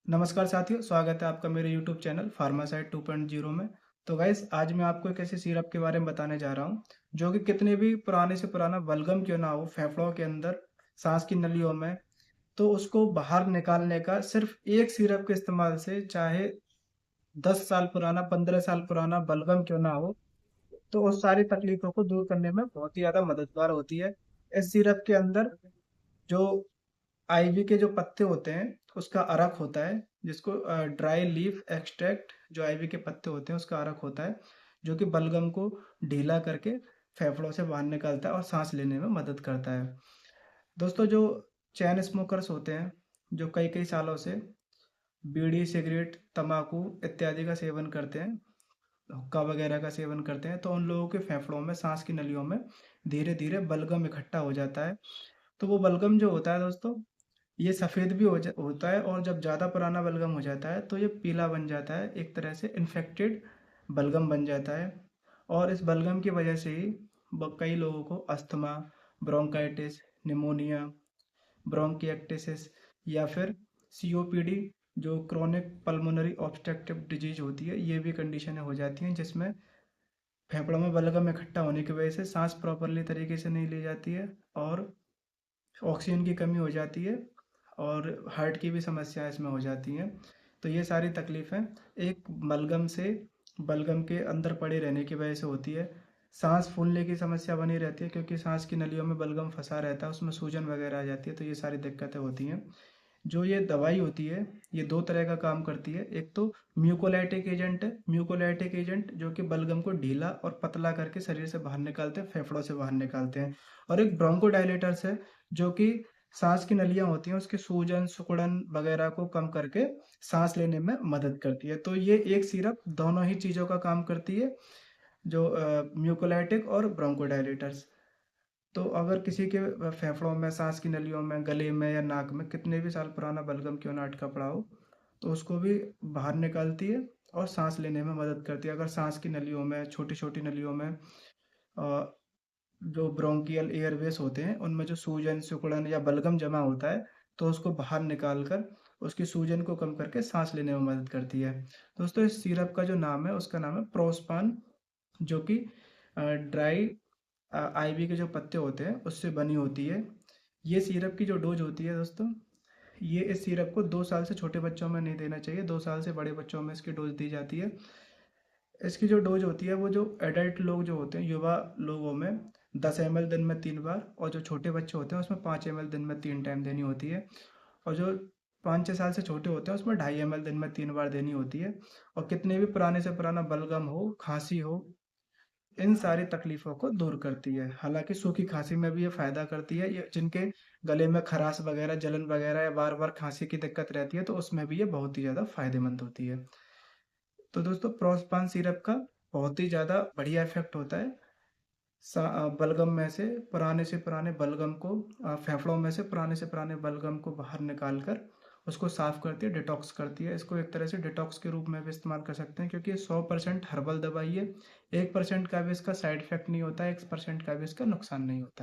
नमस्कार साथियों, स्वागत है आपका मेरे यूट्यूब चैनल फार्मासाइट 2.0 में। तो गाइस, आज मैं आपको एक ऐसे सिरप के बारे में बताने जा रहा हूँ, जो कि कितने भी पुराने से पुराना बलगम क्यों ना हो, फेफड़ों के अंदर, सांस की नलियों में, तो उसको बाहर निकालने का सिर्फ एक सिरप के इस्तेमाल से, चाहे 10 साल पुराना, 15 साल पुराना बलगम क्यों ना हो, तो उस सारी तकलीफों को दूर करने में बहुत ही ज़्यादा मददगार होती है। इस सिरप के अंदर जो आईवी के जो पत्ते होते हैं, उसका अरक होता है, जिसको ड्राई लीफ एक्सट्रैक्ट, जो आईवी के पत्ते होते हैं उसका अरक होता है, जो कि बलगम को ढीला करके फेफड़ों से बाहर निकालता है और सांस लेने में मदद करता है। दोस्तों, जो चैन स्मोकर्स होते हैं, जो कई कई सालों से बीड़ी, सिगरेट, तंबाकू इत्यादि का सेवन करते हैं, हुक्का वगैरह का सेवन करते हैं, तो उन लोगों के फेफड़ों में, सांस की नलियों में धीरे धीरे बलगम इकट्ठा हो जाता है। तो वो बलगम जो होता है दोस्तों, ये सफ़ेद भी होता है, और जब ज़्यादा पुराना बलगम हो जाता है तो ये पीला बन जाता है, एक तरह से इन्फेक्टेड बलगम बन जाता है। और इस बलगम की वजह से ही कई लोगों को अस्थमा, ब्रोंकाइटिस, निमोनिया, ब्रोंकिएक्टिसिस या फिर सीओपीडी, जो क्रोनिक पल्मोनरी ऑब्स्ट्रक्टिव डिजीज होती है, ये भी कंडीशनें हो जाती हैं, जिसमें फेफड़ों में बलगम इकट्ठा होने की वजह से सांस प्रॉपरली तरीके से नहीं ली जाती है, और ऑक्सीजन की कमी हो जाती है, और हार्ट की भी समस्या इसमें हो जाती हैं। तो ये सारी तकलीफ़ें एक बलगम से, बलगम के अंदर पड़े रहने की वजह से होती है। सांस फूलने की समस्या बनी रहती है, क्योंकि सांस की नलियों में बलगम फंसा रहता है, उसमें सूजन वगैरह आ जाती है, तो ये सारी दिक्कतें होती हैं। जो ये दवाई होती है, ये दो तरह का काम करती है। एक तो म्यूकोलाइटिक एजेंट है, म्यूकोलाइटिक एजेंट जो कि बलगम को ढीला और पतला करके शरीर से बाहर निकालते हैं, फेफड़ों से बाहर निकालते हैं। और एक ब्रोंकोडायलेटर्स है, जो कि सांस की नलियां होती हैं, उसके सूजन, सिकुड़न वगैरह को कम करके सांस लेने में मदद करती है। तो ये एक सिरप दोनों ही चीज़ों का काम करती है, जो म्यूकोलाइटिक और ब्रोंकोडायलेटर्स। तो अगर किसी के फेफड़ों में, सांस की नलियों में, गले में या नाक में कितने भी साल पुराना बलगम क्यों ना अटका पड़ा हो, तो उसको भी बाहर निकालती है और सांस लेने में मदद करती है। अगर सांस की नलियों में, छोटी छोटी नलियों में, जो ब्रोंकियल एयरवेज होते हैं, उनमें जो सूजन, सिकुड़न या बलगम जमा होता है, तो उसको बाहर निकाल कर उसकी सूजन को कम करके सांस लेने में मदद करती है। दोस्तों, इस सिरप का जो नाम है, उसका नाम है प्रोस्पान, जो कि ड्राई आईवी के जो पत्ते होते हैं उससे बनी होती है। ये सिरप की जो डोज होती है दोस्तों, ये इस सिरप को 2 साल से छोटे बच्चों में नहीं देना चाहिए, 2 साल से बड़े बच्चों में इसकी डोज दी जाती है। इसकी जो डोज होती है, वो जो एडल्ट लोग जो होते हैं, युवा लोगों में 10 ml दिन में 3 बार, और जो छोटे बच्चे होते हैं उसमें 5 ml दिन में 3 टाइम देनी होती है। और जो 5 6 साल से छोटे होते हैं उसमें 2.5 ml दिन में 3 बार देनी होती है। और कितने भी पुराने से पुराना बलगम हो, खांसी हो, इन सारी तकलीफ़ों को दूर करती है। हालाँकि सूखी खाँसी में भी ये फ़ायदा करती है। ये जिनके गले में खराश वग़ैरह, जलन वग़ैरह या बार-बार खाँसी की दिक्कत रहती है, तो उसमें भी ये बहुत ही ज़्यादा फ़ायदेमंद होती है। तो दोस्तों, प्रोस्पान सिरप का बहुत ही ज़्यादा बढ़िया इफ़ेक्ट होता है। बलगम में से पुराने बलगम को, फेफड़ों में से पुराने बलगम को बाहर निकाल कर उसको साफ़ करती है, डिटॉक्स करती है। इसको एक तरह से डिटॉक्स के रूप में भी इस्तेमाल कर सकते हैं, क्योंकि ये 100% हर्बल दवाई है। 1% का भी इसका साइड इफ़ेक्ट नहीं होता है, 1% का भी इसका नुकसान नहीं होता है।